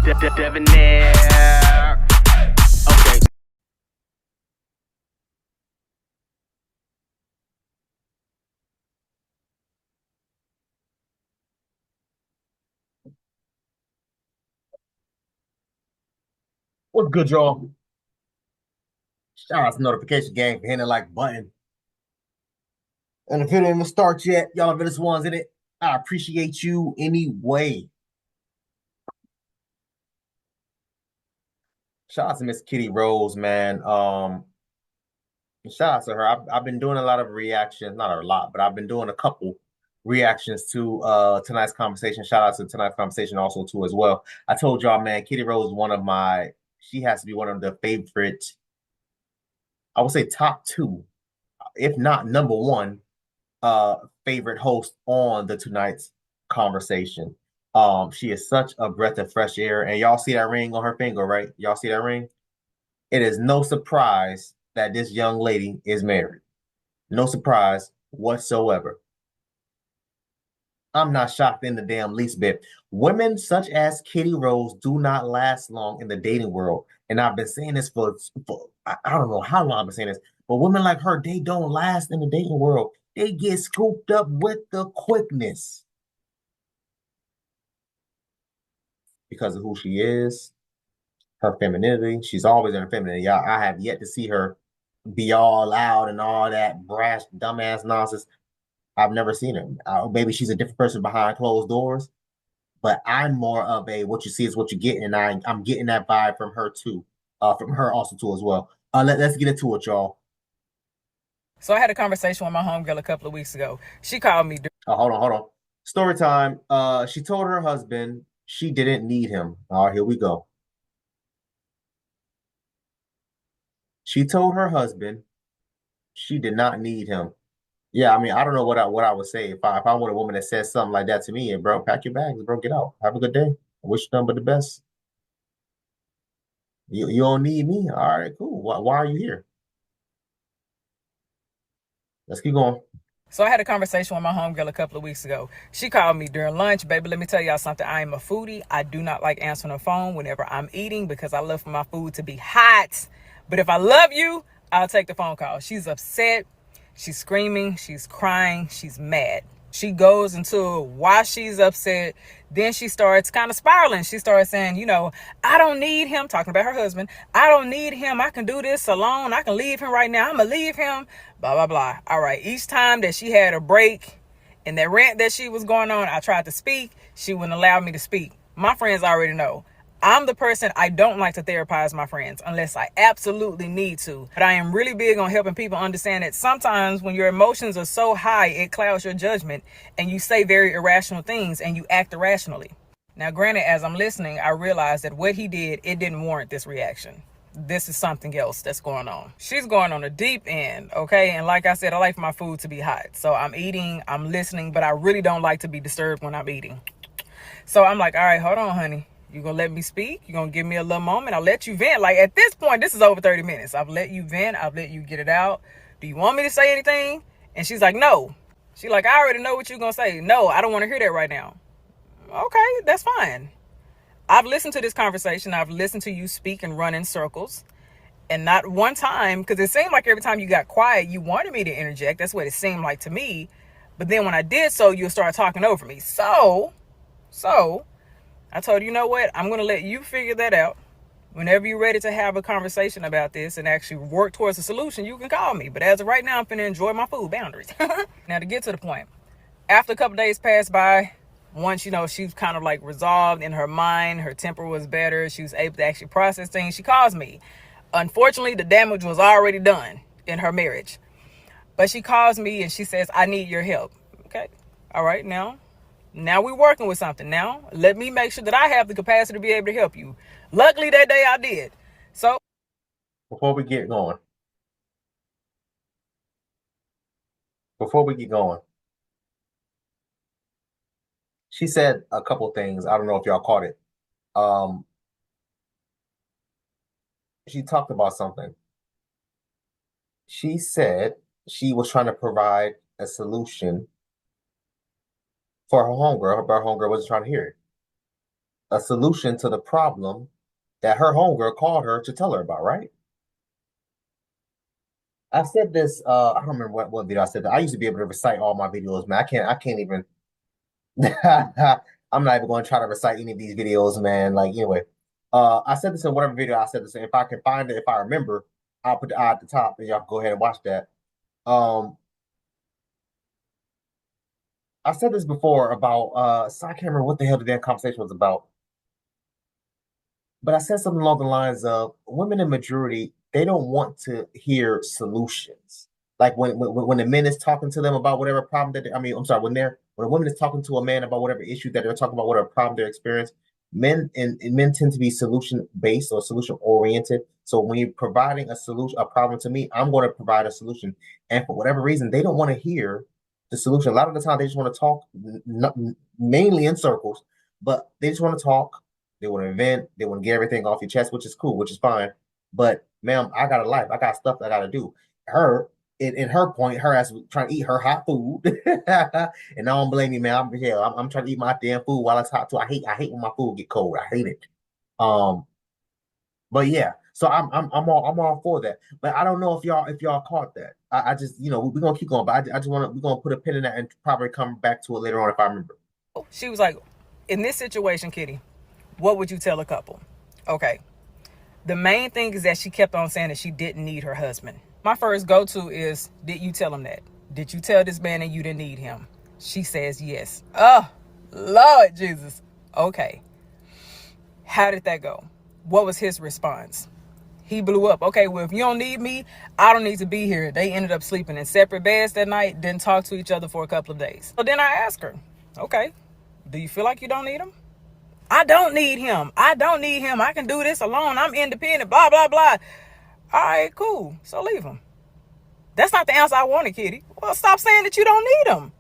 Debonair. Okay. What's good, y'all? Shout out to notification gang for hitting the like button. And if it didn't even start yet, y'all are the ones in it. I appreciate you anyway. Shout out to Miss Kitty Rose, man. Shout out to her. I've been doing a lot of reactions, not a lot, but I've been doing a couple reactions to tonight's conversation. Shout out to tonight's conversation also too as well. I told y'all, man, Kitty Rose is one of my. She has to be one of the favorite. I would say top two, if not number one, uh favorite host on the tonight's conversation. She is such a breath of fresh air, and y'all see that ring on her finger, right? Y'all see that ring? It is no surprise that this young lady is married. No surprise whatsoever. I'm not shocked in the damn least bit. Women such as Kitty Rose do not last long in the dating world. And I've been saying this for I don't know how long I've been saying this, but women like her, they don't last in the dating world. They get scooped up with the quickness because of who she is, her femininity. She's always in her femininity. I have yet to see her be all loud and all that brash, dumbass nonsense. I've never seen her. Maybe she's a different person behind closed doors, but I'm more of a what you see is what you get, and I'm getting that vibe from her too, from her also too as well. Let's get into it, y'all. So I had a conversation with my homegirl a couple of weeks ago. She called me. Hold on. Story time. She told her husband she didn't need him. All right, here we go. She told her husband she did not need him. Yeah, I mean, I don't know what I would say if I want a woman that says something like that to me. And bro, pack your bags, bro, get out. Have a good day. I wish you nothing but the best. You don't need me. All right, cool. Why are you here? Let's keep going. So I had a conversation with my homegirl a couple of weeks ago. She called me during lunch. Baby, let me tell y'all something. I am a foodie. I do not like answering the phone whenever I'm eating because I love for my food to be hot. But if I love you, I'll take the phone call. She's upset. She's screaming. She's crying. She's mad. She goes into why she's upset. Then she starts kind of spiraling. She starts saying, I don't need him, talking about her husband. I don't need him. I can do this alone. I can leave him right now. I'm going to leave him. Blah, blah, blah. All right. Each time that she had a break in that rant that she was going on, I tried to speak. She wouldn't allow me to speak. My friends already know. I'm the person, I don't like to therapize my friends unless I absolutely need to. But I am really big on helping people understand that sometimes when your emotions are so high, it clouds your judgment and you say very irrational things and you act irrationally. Now, granted, as I'm listening, I realize that what he did, it didn't warrant this reaction. This is something else that's going on. She's going on a deep end, okay? And like I said, I like for my food to be hot. So I'm eating, I'm listening, but I really don't like to be disturbed when I'm eating. So I'm like, all right, hold on, honey. You're going to let me speak. You're going to give me a little moment. I'll let you vent. Like at this point, this is over 30 minutes. I've let you vent. I've let you get it out. Do you want me to say anything? And she's like, no. She's like, I already know what you're going to say. No, I don't want to hear that right now. Okay, that's fine. I've listened to this conversation. I've listened to you speak and run in circles. And not one time, because it seemed like every time you got quiet, you wanted me to interject. That's what it seemed like to me. But then when I did so, you'll start talking over me. So I told her, you know what? I'm going to let you figure that out. Whenever you're ready to have a conversation about this and actually work towards a solution, you can call me. But as of right now, I'm going to enjoy my food boundaries. Now, to get to the point, after a couple days passed by, once, she's kind of like resolved in her mind, her temper was better, she was able to actually process things, she calls me. Unfortunately, the damage was already done in her marriage. But she calls me and she says, I need your help. Okay. All right. Now we're working with something. Now, let me make sure that I have the capacity to be able to help you. Luckily, that day I did. So, Before we get going, she said a couple things. I don't know if y'all caught it. She talked about something. She said she was trying to provide a solution for her homegirl, but her homegirl wasn't trying to hear it. a solution to the problem that her homegirl called her to tell her about, right? I said this, I don't remember what video I said that. I used to be able to recite all my videos, man. I can't even I'm not even going to try to recite any of these videos, man. Like anyway, I said this in whatever video I said this in. If I can find it, if I remember, I'll put the eye at the top and y'all can go ahead and watch that. I said this before about so I can't remember what the hell the damn conversation was about. But I said something along the lines of women in majority, they don't want to hear solutions. Like when the men is talking to them about whatever problem that I'm sorry, when a woman is talking to a man about whatever issue that they're talking about, whatever problem they're experiencing, and men tend to be solution based or solution oriented. So when you're providing a problem to me, I'm going to provide a solution. And for whatever reason, they don't want to hear the solution. A lot of the time, they just want to talk, mainly in circles, but they just want to talk. They want to vent. They want to get everything off your chest, which is cool, which is fine. But ma'am, I got a life. I got stuff that I got to do. In her point, her ass was trying to eat her hot food, and I don't blame you, man. I'm trying to eat my damn food while it's hot too. I hate when my food get cold. I hate it. But yeah, so I'm all for that. But I don't know if y'all caught that. I just we're gonna keep going, but I just we're gonna put a pin in that and probably come back to it later on if I remember. She was like, in this situation, Kitty, what would you tell a couple? Okay. The main thing is that she kept on saying that she didn't need her husband. My first go-to is, did you tell him that? Did you tell this man that you didn't need him? She says yes. Oh, Lord Jesus. Okay. How did that go? What was his response? He blew up. Okay, well, if you don't need me, I don't need to be here. They ended up sleeping in separate beds that night, didn't talk to each other for a couple of days. So then I asked her, okay, do you feel like you don't need him? I don't need him. I don't need him. I can do this alone. I'm independent, blah, blah, blah. All right, cool. So leave him. That's not the answer I wanted, Kitty. Well, stop saying that you don't need him.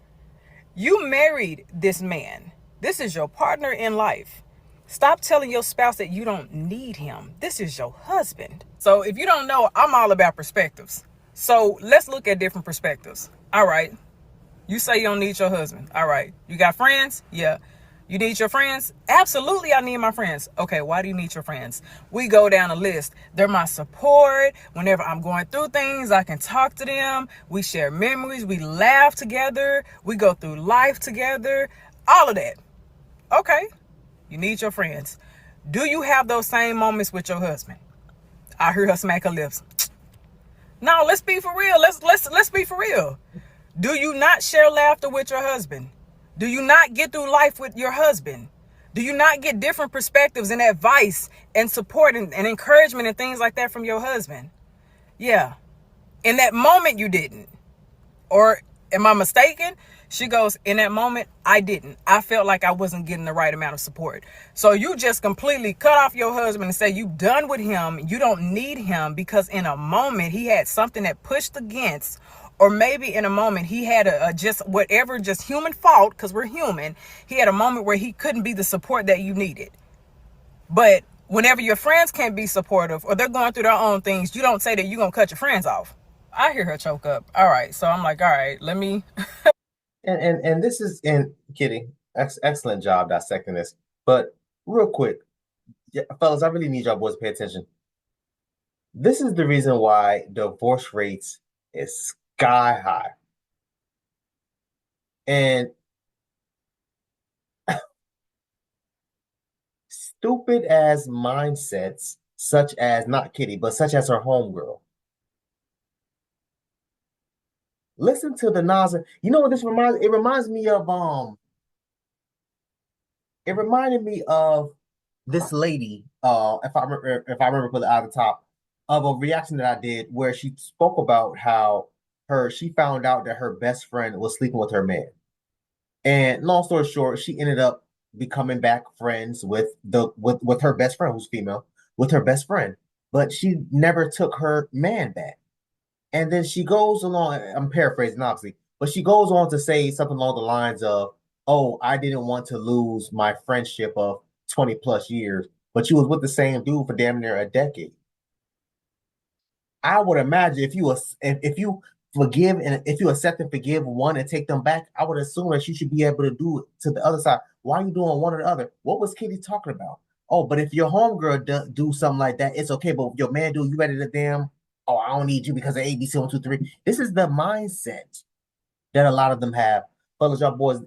You married this man. This is your partner in life. Stop telling your spouse that you don't need him. This is your husband. So if you don't know, I'm all about perspectives. So let's look at different perspectives. All right. You say you don't need your husband. All right. You got friends? Yeah. You need your friends? Absolutely, I need my friends. Okay, why do you need your friends? We go down a list. They're my support. Whenever I'm going through things, I can talk to them. We share memories. We laugh together. We go through life together. All of that. Okay, you need your friends. Do you have those same moments with your husband? I hear her smack her lips. No, let's be for real. Let's be for real. Do you not share laughter with your husband? Do you not get through life with your husband? Do you not get different perspectives and advice and support and encouragement and things like that from your husband? Yeah. In that moment, you didn't. Or am I mistaken? She goes, in that moment, I didn't. I felt like I wasn't getting the right amount of support. So you just completely cut off your husband and say you done with him. You don't need him because in a moment, he had something that pushed against. Or maybe in a moment he had just human fault, because we're human. He had a moment where he couldn't be the support that you needed. But whenever your friends can't be supportive or they're going through their own things, you don't say that you're going to cut your friends off. I hear her choke up. All right. So I'm like, all right, let me. and this is, and Kitty, excellent job dissecting this. But real quick, fellas, I really need y'all boys to pay attention. This is the reason why divorce rates is sky high. And stupid as mindsets, such as not Kitty, but such as her homegirl. Listen to the Nas. You know what this reminds? It reminds me of It reminded me of this lady. If I remember put it out of the top of a reaction that I did where she spoke about how she found out that her best friend was sleeping with her man. And long story short, she ended up becoming back friends with her best friend, who's female, with her best friend. But she never took her man back. And then she goes along, I'm paraphrasing obviously, but she goes on to say something along the lines of, oh, I didn't want to lose my friendship of 20 plus years, but you was with the same dude for damn near a decade. I would imagine if you forgive, and if you accept and forgive one and take them back, I would assume that you should be able to do it to the other side. Why are you doing one or the other? What was Kitty talking about? Oh, but if your homegirl do something like that, it's okay. But if your man do, you ready to damn, oh, I don't need you because of ABC 1, 2, 3. This is the mindset that a lot of them have. Fellas, y'all boys,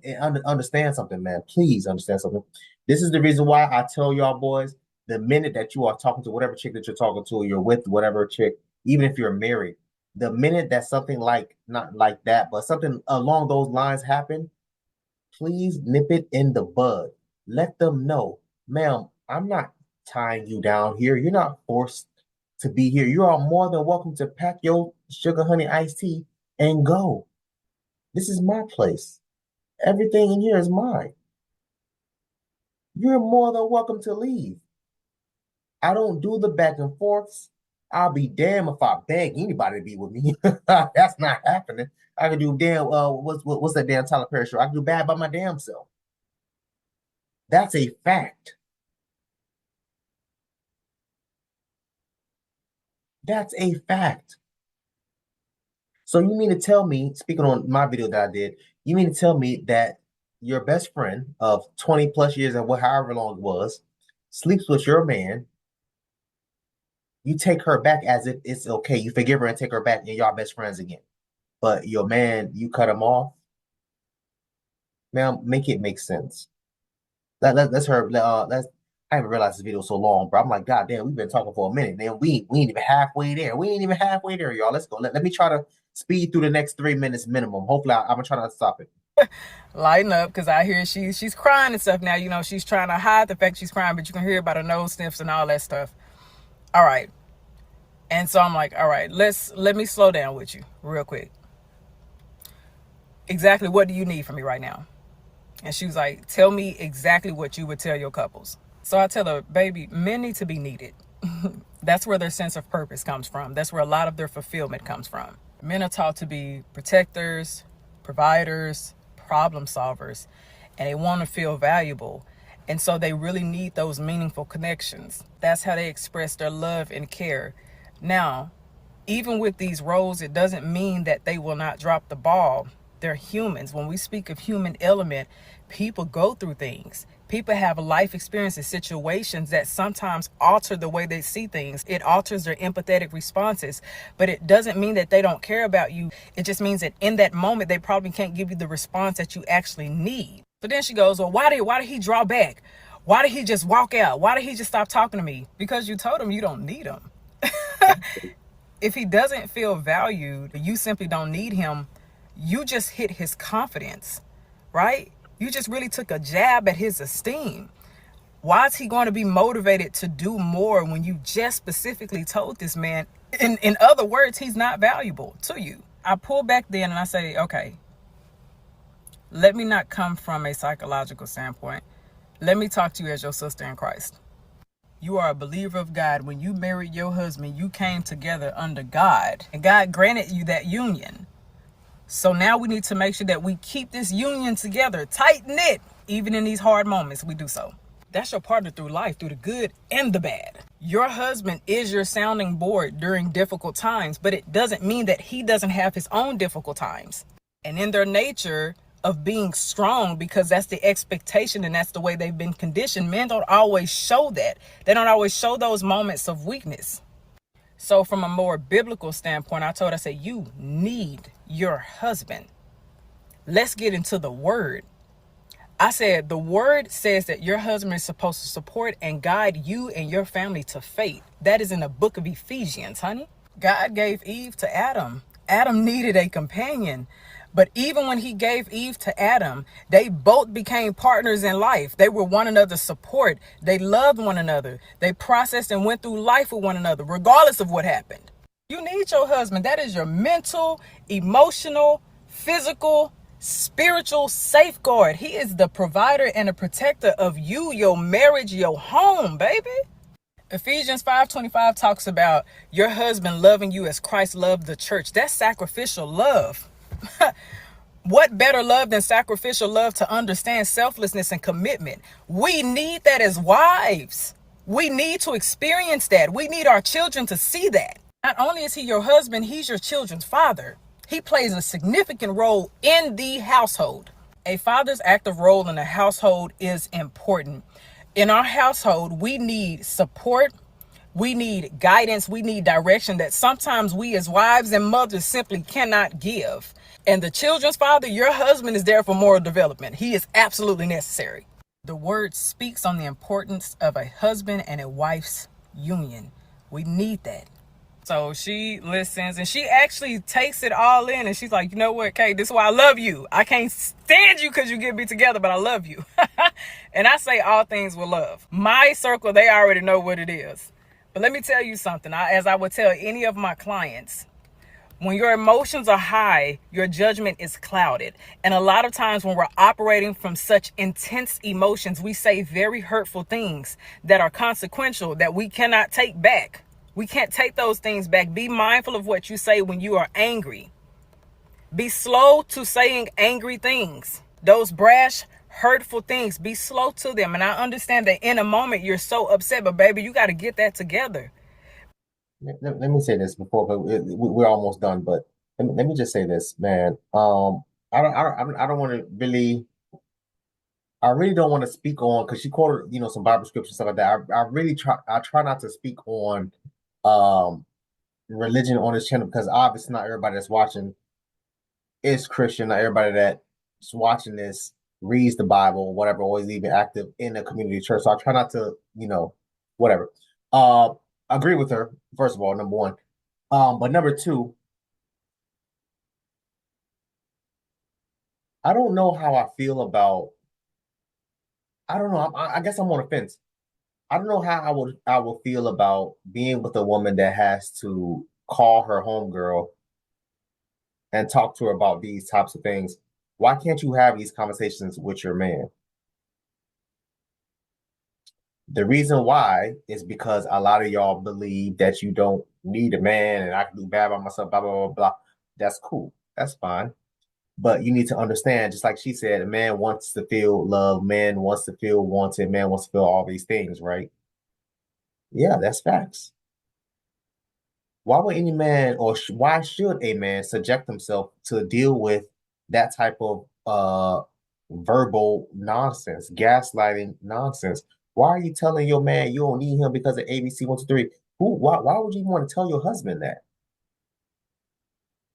understand something, man. Please understand something. This is the reason why I tell y'all boys, the minute that you are talking to whatever chick that you're talking to, or you're with whatever chick, even if you're married, the minute that something like, not like that, but something along those lines happen, please nip it in the bud. Let them know, ma'am, I'm not tying you down here. You're not forced to be here. You are more than welcome to pack your sugar honey iced tea and go. This is my place. Everything in here is mine. You're more than welcome to leave. I don't do the back and forths. I'll be damned if I beg anybody to be with me. That's not happening. I can do damn, what's that damn Tyler Perry show? I can do bad by my damn self. That's a fact. That's a fact. So you mean to tell me, speaking on my video that I did, you mean to tell me that your best friend of 20 plus years and however long it was, sleeps with your man, you take her back as if it's okay. You forgive her and take her back and y'all best friends again. But your man, you cut him off? Ma'am, make it make sense. Let's I haven't realized this video so long, bro. I'm like, God damn, we've been talking for a minute. Man, we ain't even halfway there. We ain't even halfway there, y'all. Let's go. Let me try to speed through the next 3 minutes minimum. Hopefully, I'm gonna try not to stop it. Lighten up, because I hear she's crying and stuff now. You know, she's trying to hide the fact she's crying, but you can hear about her nose sniffs and all that stuff. All right. And so I'm like, all right, let me slow down with you real quick. Exactly what do you need from me right now? And she was like, tell me exactly what you would tell your couples. So I tell her, baby, men need to be needed. That's where their sense of purpose comes from. That's where a lot of their fulfillment comes from. Men are taught to be protectors, providers, problem solvers, and they want to feel valuable. And so they really need those meaningful connections. That's how they express their love and care. Now, even with these roles, it doesn't mean that they will not drop the ball. They're humans. When we speak of human element, people go through things. People have life experiences, situations that sometimes alter the way they see things. It alters their empathetic responses, but it doesn't mean that they don't care about you. It just means that in that moment, they probably can't give you the response that you actually need. So then she goes, well, why did he draw back? Why did he just walk out? Why did he just stop talking to me? Because you told him you don't need him. If he doesn't feel valued, you simply don't need him. You just hit his confidence, right? You just really took a jab at his esteem. Why is he going to be motivated to do more when you just specifically told this man, in other words, he's not valuable to you? I pull back then and I say, okay, let me not come from a psychological standpoint. Let me talk to you as your sister in Christ. You are a believer of God. When you married your husband, you came together under God, and God granted you that union. So now we need to make sure that we keep this union together, tight knit, even in these hard moments. We do so. That's your partner through life, through the good and the bad. Your husband is your sounding board during difficult times, but it doesn't mean that he doesn't have his own difficult times. And in their nature of being strong, because that's the expectation and that's the way they've been conditioned, men don't always show that. They don't always show those moments of weakness. So from a more biblical standpoint, I said, you need your husband. Let's get into the word. I said, the word says that your husband is supposed to support and guide you and your family to faith. That is in the book of Ephesians, honey. God gave Eve to Adam. Adam needed a companion. But even when he gave Eve to Adam, they both became partners in life. They were one another's support. They loved one another. They processed and went through life with one another, regardless of what happened. You need your husband. That is your mental, emotional, physical, spiritual safeguard. He is the provider and the protector of you, your marriage, your home, baby. Ephesians 5:25 talks about your husband loving you as Christ loved the church. That's sacrificial love. What better love than sacrificial love to understand selflessness and commitment? We need that as wives. We need to experience that. We need our children to see that. Not only is he your husband, he's your children's father. He plays a significant role in the household. A father's active role in a household is important. In our household, we need support, we need guidance, we need direction that sometimes we as wives and mothers simply cannot give. And the children's father, your husband, is there for moral development. He is absolutely necessary. The word speaks on the importance of a husband and a wife's union. We need that. So she listens and she actually takes it all in, and she's like, you know what, Kate, this is why I love you. I can't stand you because you get me together, but I love you. And I say all things with love. My circle, they already know what it is. But let me tell you something. As I would tell any of my clients, when your emotions are high, your judgment is clouded. And a lot of times when we're operating from such intense emotions, we say very hurtful things that are consequential that we cannot take back. We can't take those things back. Be mindful of what you say when you are angry. Be slow to saying angry things. Those brash, hurtful things, be slow to them. And I understand that in a moment you're so upset, but baby, you got to get that together. Let me say this before, but we're almost done. But let me just say this, man. I don't want to really. I really don't want to speak on, because she quoted, some Bible scripture stuff like that. I try not to speak on religion on this channel, because obviously not everybody that's watching is Christian. Not everybody that's watching this reads the Bible or whatever, or is even active in a community church. So I try not to, whatever. Agree with her, first of all, number one. But number two, I don't know how I feel about. I don't know. I guess I'm on the fence. I don't know how I will feel about being with a woman that has to call her homegirl and talk to her about these types of things. Why can't you have these conversations with your man? The reason why is because a lot of y'all believe that you don't need a man and I can do bad by myself, blah, blah, blah, blah. That's cool. That's fine. But you need to understand, just like she said, a man wants to feel love, man wants to feel wanted, man wants to feel all these things, right? Yeah, that's facts. Why would any man, or why should a man subject himself to deal with that type of verbal nonsense, gaslighting nonsense? Why are you telling your man you don't need him because of ABC 1, 2, 3? Why would you want to tell your husband that?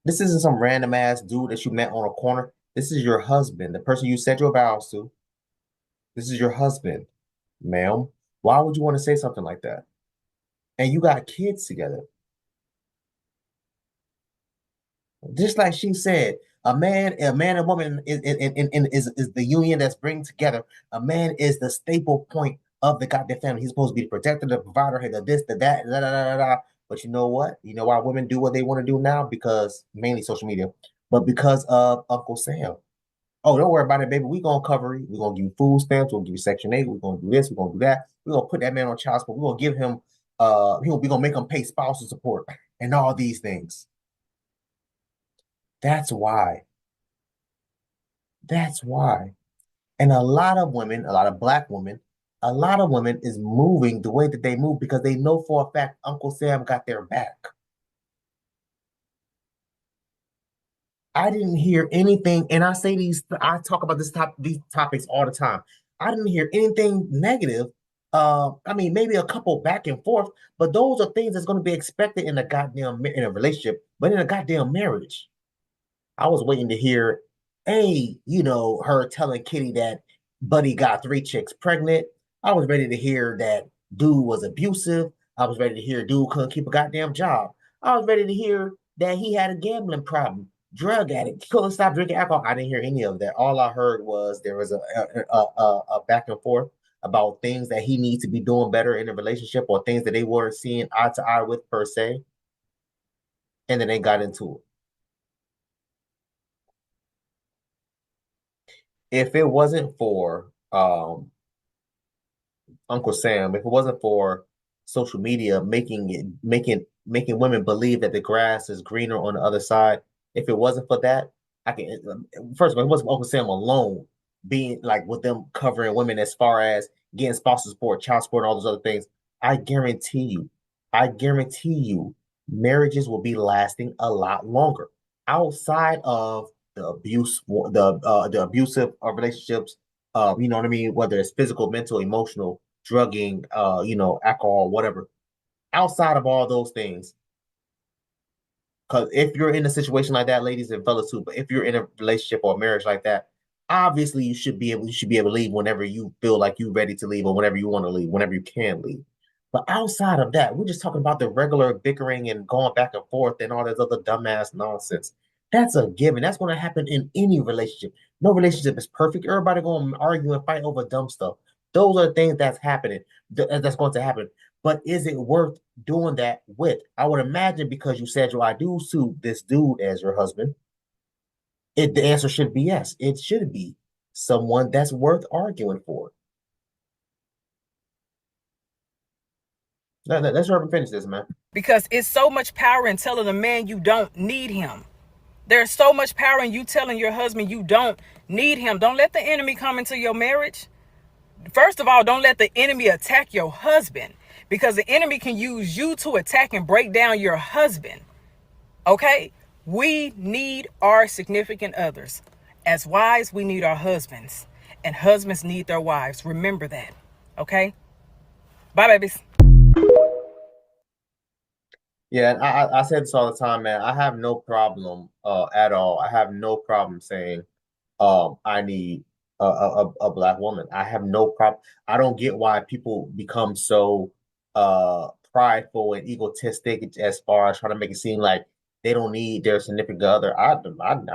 This isn't some random ass dude that you met on a corner. This is your husband, the person you said your vows to. This is your husband, ma'am. Why would you want to say something like that? And you got kids together. Just like she said, a man and woman is the union that's bring together. A man is the staple point of the goddamn family. He's supposed to be the protector, the provider, the this, the that, da, da, da, da, da. But you know what? You know why women do what they want to do now? Because mainly social media, but because of Uncle Sam. Oh, don't worry about it, baby. We're gonna cover it. We're gonna give you food stamps, we're gonna give you Section 8, we're gonna do this, we're gonna do that. We're gonna put that man on child support, we're gonna give him we're gonna make him pay spousal support and all these things. That's why. That's why. And a lot of women, a lot of black women, a lot of women is moving the way that they move because they know for a fact Uncle Sam got their back. I didn't hear anything, and I talk about these topics all the time. I didn't hear anything negative. I mean, maybe a couple back and forth, but those are things that's going to be expected in in a relationship, but in a goddamn marriage. I was waiting to hear, her telling Kitty that Buddy got 3 chicks pregnant. I was ready to hear that dude was abusive. I was ready to hear dude couldn't keep a goddamn job. I was ready to hear that he had a gambling problem, drug addict, couldn't stop drinking alcohol. I didn't hear any of that. All I heard was there was a back and forth about things that he needs to be doing better in a relationship, or things that they weren't seeing eye to eye with per se. And then they got into it. If it wasn't for Uncle Sam, if it wasn't for social media making women believe that the grass is greener on the other side, if it wasn't for that, I can first of all, it wasn't Uncle Sam alone being like with them covering women as far as getting spousal support, child support, and all those other things. I guarantee you, marriages will be lasting a lot longer. outside of the abuse, the abusive relationships, you know what I mean, whether it's physical, mental, emotional, drugging, alcohol, whatever. Outside of all those things, because if you're in a situation like that, ladies and fellas too, but if you're in a relationship or a marriage like that, obviously you should be able to leave whenever you feel like you're ready to leave or whenever you want to leave, whenever you can leave. But outside of that, we're just talking about the regular bickering and going back and forth and all this other dumbass nonsense. That's a given. That's going to happen in any relationship. No relationship is perfect. Everybody going to argue and fight over dumb stuff. Those are things that's happening. That's going to happen. But is it worth doing that with? I would imagine because you said your I do to this dude as your husband, the answer should be yes. It should be someone that's worth arguing for. Let's hurry up and finish this, man. Because it's so much power in telling a man you don't need him. There's so much power in you telling your husband you don't need him. Don't let the enemy come into your marriage. First of all, don't let the enemy attack your husband, because the enemy can use you to attack and break down your husband. Okay? We need our significant others. As wives, we need our husbands, and husbands need their wives. Remember that. Okay? Bye, babies. Yeah, and I say this all the time, man. I have no problem at all. I have no problem saying I need a black woman. I have no problem. I don't get why people become so prideful and egotistic as far as trying to make it seem like they don't need their significant other. I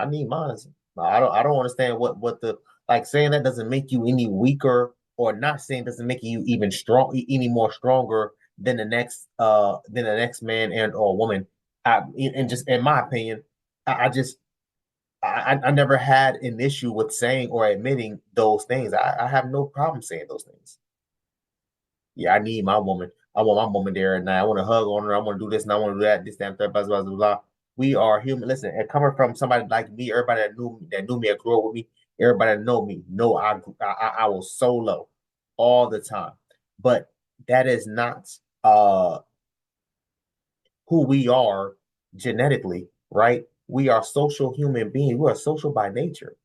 need mine. I don't understand what the like saying that doesn't make you any weaker, or not saying doesn't make you even any more stronger than the next man and or woman. And just in my opinion, I just I never had an issue with saying or admitting those things. I have no problem saying those things. Yeah, I need my woman. I want my woman there, and I want to hug on her. I want to do this and I want to do that. This, that, third, blah, blah, blah, blah. We are human. Listen, and coming from somebody like me, everybody that knew me, or grew up with me, everybody that know me, know I was solo all the time. But that is not who we are genetically, right? We are social human beings. We are social by nature.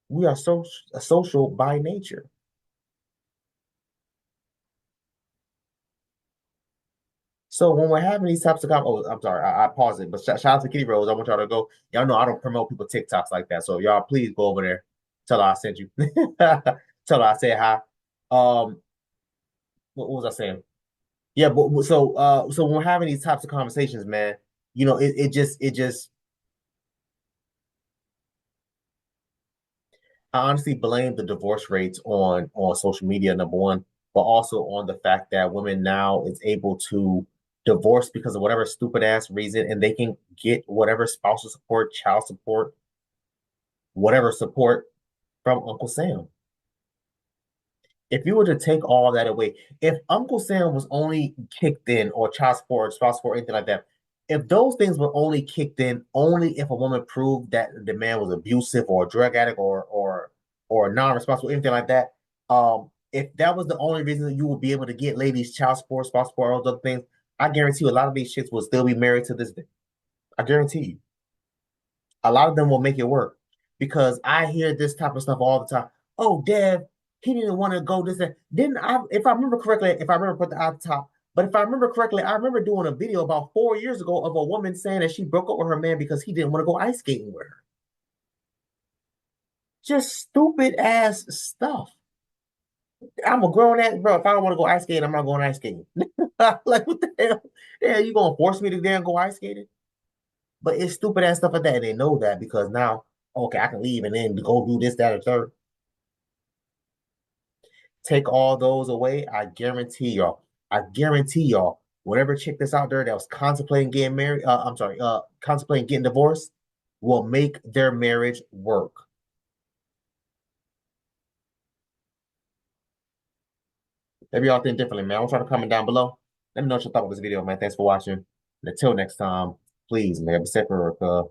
We are social by nature. So when we're having these types of oh, I'm sorry, I paused it, but shout out to Kitty Rose. I want y'all to go. Y'all know I don't promote people TikToks like that, so y'all please go over there. Tell her I sent you. Tell her I said hi. Um, what was I saying? Yeah, but so when we're having these types of conversations, man, it just I honestly blame the divorce rates on social media, number one, but also on the fact that women now is able to divorce because of whatever stupid ass reason, and they can get whatever spousal support, child support, whatever support from Uncle Sam. If you were to take all that away, if Uncle Sam was only kicked in, or child support, spouse support, anything like that, if those things were only kicked in only if a woman proved that the man was abusive or a drug addict or non-responsible, anything like that, if that was the only reason that you would be able to get ladies child support, spouse support, all those other things, I guarantee you a lot of these chicks will still be married to this day. I guarantee you. A lot of them will make it work, because I hear this type of stuff all the time. Oh, Dev, he didn't want to go this and didn't I? If I remember correctly, if I remember put the at the top, but if I remember correctly, I remember doing a video about 4 years ago of a woman saying that she broke up with her man because he didn't want to go ice skating with her. Just stupid ass stuff. I'm a grown ass bro. If I don't want to go ice skating, I'm not going ice skating. Like what the hell? Yeah, you gonna force me to damn go ice skating? But it's stupid ass stuff like that. And they know that because now, okay, I can leave and then go do this, that, or third. Take all those away, I guarantee y'all. I guarantee y'all, whatever chick that's out there that was contemplating getting married, contemplating getting divorced, will make their marriage work. Maybe y'all think differently, man. I'll try to comment down below. Let me know what you thought of this video, man. Thanks for watching. And until next time, please, man, be safe, America.